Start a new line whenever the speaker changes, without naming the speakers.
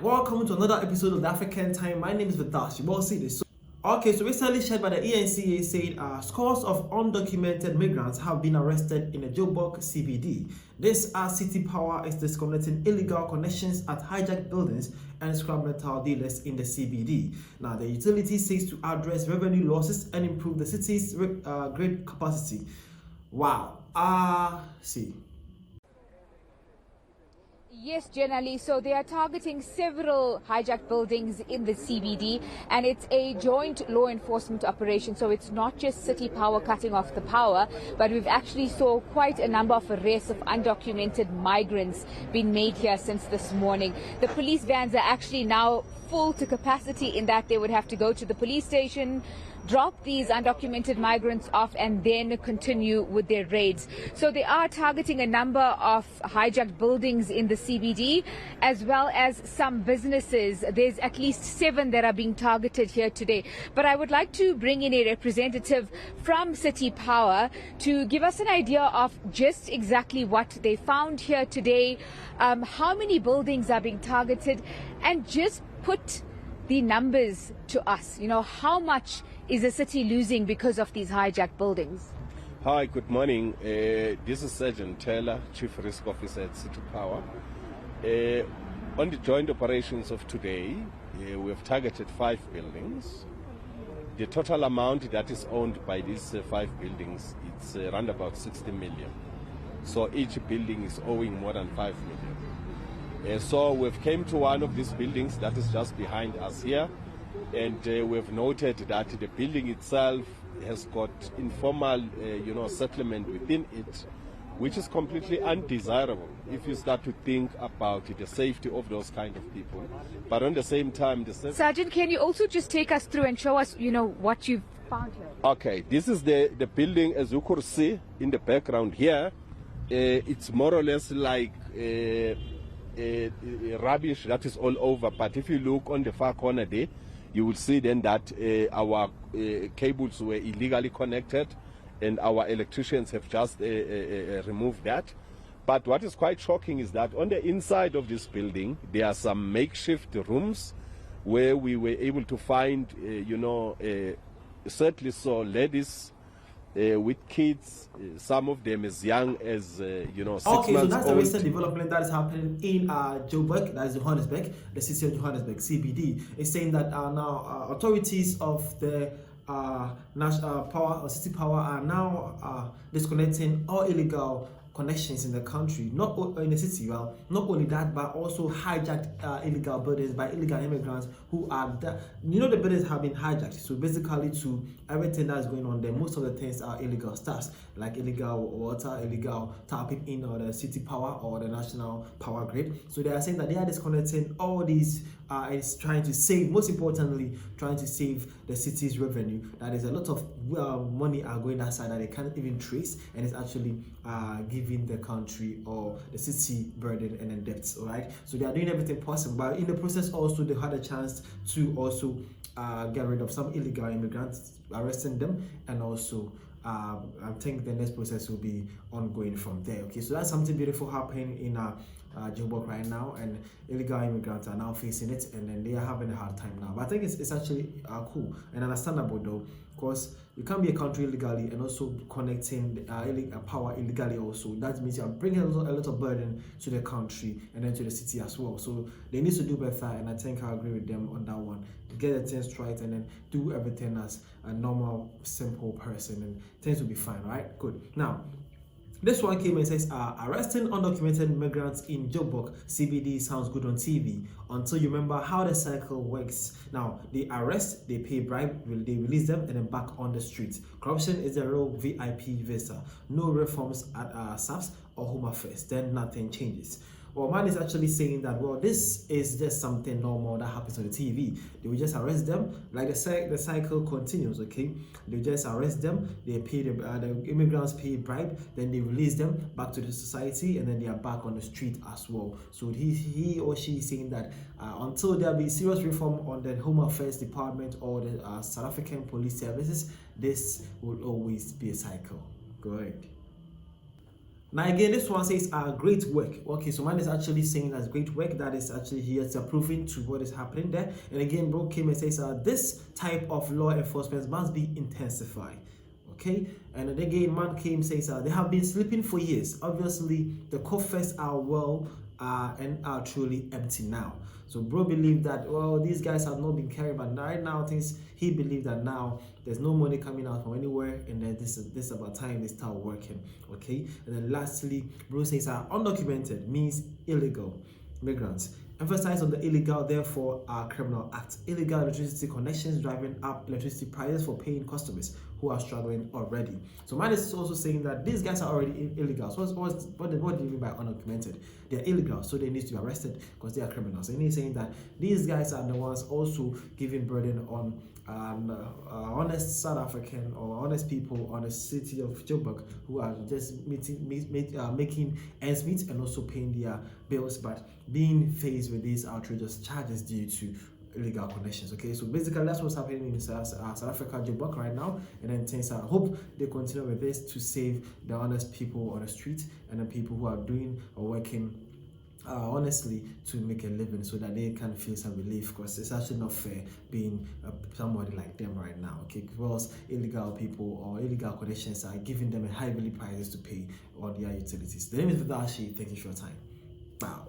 Welcome to another episode of the African Time. My name is Vidas. You will see this. Okay, so recently shared by the ENCA said scores of undocumented migrants have been arrested in the Joburg CBD. This City Power is disconnecting illegal connections at hijacked buildings and scrap metal dealers in the CBD. Now, the utility seeks to address revenue losses and improve the city's grid capacity. Wow. See.
Yes, generally. So they are targeting several hijacked buildings in the CBD, and it's a joint law enforcement operation. So it's not just City Power cutting off the power, but we've actually saw quite a number of arrests of undocumented migrants being made here since this morning. The police vans are actually now full to capacity in that they would have to go to the police station, drop these undocumented migrants off, and then continue with their raids. So they are targeting a number of hijacked buildings in the CBD, as well as some businesses. There's at least 7 that are being targeted here today. But I would like to bring in a representative from City Power to give us an idea of just exactly what they found here today, how many buildings are being targeted, and just put the numbers to us. You know, how much is the city losing because of these hijacked buildings?
Hi, good morning. This is Sergeant Taylor, Chief Risk Officer at City Power. On the joint operations of today, we have targeted 5 buildings. The total amount that is owned by these 5 buildings, it's around about 60 million. So each building is owing more than 5 million. So we've came to one of these buildings that is just behind us here, and we've noted that the building itself has got informal settlement within it, which is completely undesirable if you start to think about the safety of those kind of people. But on the same time,
Sergeant, can you also just take us through and show us, what you've found here?
Okay, this is the building, as you could see in the background here. It's more or less like rubbish that is all over, but if you look on the far corner there, you will see then that our cables were illegally connected and our electricians have just removed that. But what is quite shocking is that on the inside of this building there are some makeshift rooms where we were able to find certainly so ladies with kids, some of them as young as 6 months old.
Okay, so that's the recent development that is happening in Joburg, that is Johannesburg, the city of Johannesburg, CBD. It's saying that now authorities of the national power or city power are now disconnecting all illegal connections in the country, not in the city. Well, not only that, but also hijacked illegal buildings by illegal immigrants who are the buildings have been hijacked. So basically, to everything that's going on there, most of the things are illegal stuffs, like illegal water, illegal tapping in or the city power or the national power grid. So they are saying that they are disconnecting all these. Is trying to save, most importantly, trying to save the city's revenue. That is a lot of money are going outside that they can't even trace, and it's actually giving the country or the city burden and then debts. All right, so they are doing everything possible, but in the process also they had a chance to also get rid of some illegal immigrants, arresting them, and also I think the next process will be ongoing from there. Okay, so that's something beautiful happening in Joburg right now, and illegal immigrants are now facing it, and then they are having a hard time now. But I think it's actually cool and understandable though, because you can't be a country illegally and also connecting power illegally also. That means you're bringing a lot of burden to the country and then to the city as well. So they need to do better, and I think I agree with them on that one. Get the things right and then do everything as a normal, simple person, and things will be fine, right? Good. Now, this one came and says, arresting undocumented migrants in Joburg CBD sounds good on TV until you remember how the cycle works. Now, they arrest, they pay bribe, they release them, and then back on the streets. Corruption is a real VIP visa. No reforms at SAFs or Home Affairs, then nothing changes. Well, man is actually saying that, well, this is just something normal that happens on the TV. They will just arrest them, like the cycle continues, okay? They just arrest them, they pay the immigrants pay bribe, then they release them back to the society, and then they are back on the street as well. So he or she is saying that until there be serious reform on the Home Affairs Department or the South African Police Services, this will always be a cycle. Go ahead. Now again, this one says great work. Okay, so man is actually saying that's great work. That is actually he is approving to what is happening there. And again, bro came and says this type of law enforcement must be intensified. Okay, and then again, man came says they have been sleeping for years. Obviously, the coffers are well and are truly empty now. So bro believed that, well, these guys have not been caring, but right now things he believed that now there's no money coming out from anywhere, and then this about time they start working. Okay, and then lastly, bro says undocumented means illegal migrants. Emphasize on the illegal, therefore, criminal act. Illegal electricity connections driving up electricity prices for paying customers who are struggling already. So man is also saying that these guys are already illegal. So what do you mean by undocumented? They're illegal, so they need to be arrested because they are criminals. And he's saying that these guys are the ones also giving burden on honest South African or honest people on the city of Joburg who are just making ends meet and also paying their bills, but being faced with these outrageous charges due to illegal connections. Okay, so basically that's what's happening in South Africa, Joburg right now, and then things I hope they continue with this to save the honest people on the street and the people who are doing or working honestly to make a living, so that they can feel some relief, because it's actually not fair being somebody like them right now. Okay, because illegal people or illegal connections are giving them a high prices to pay on their utilities. The name is Vidashi. Thank you for your time. Wow.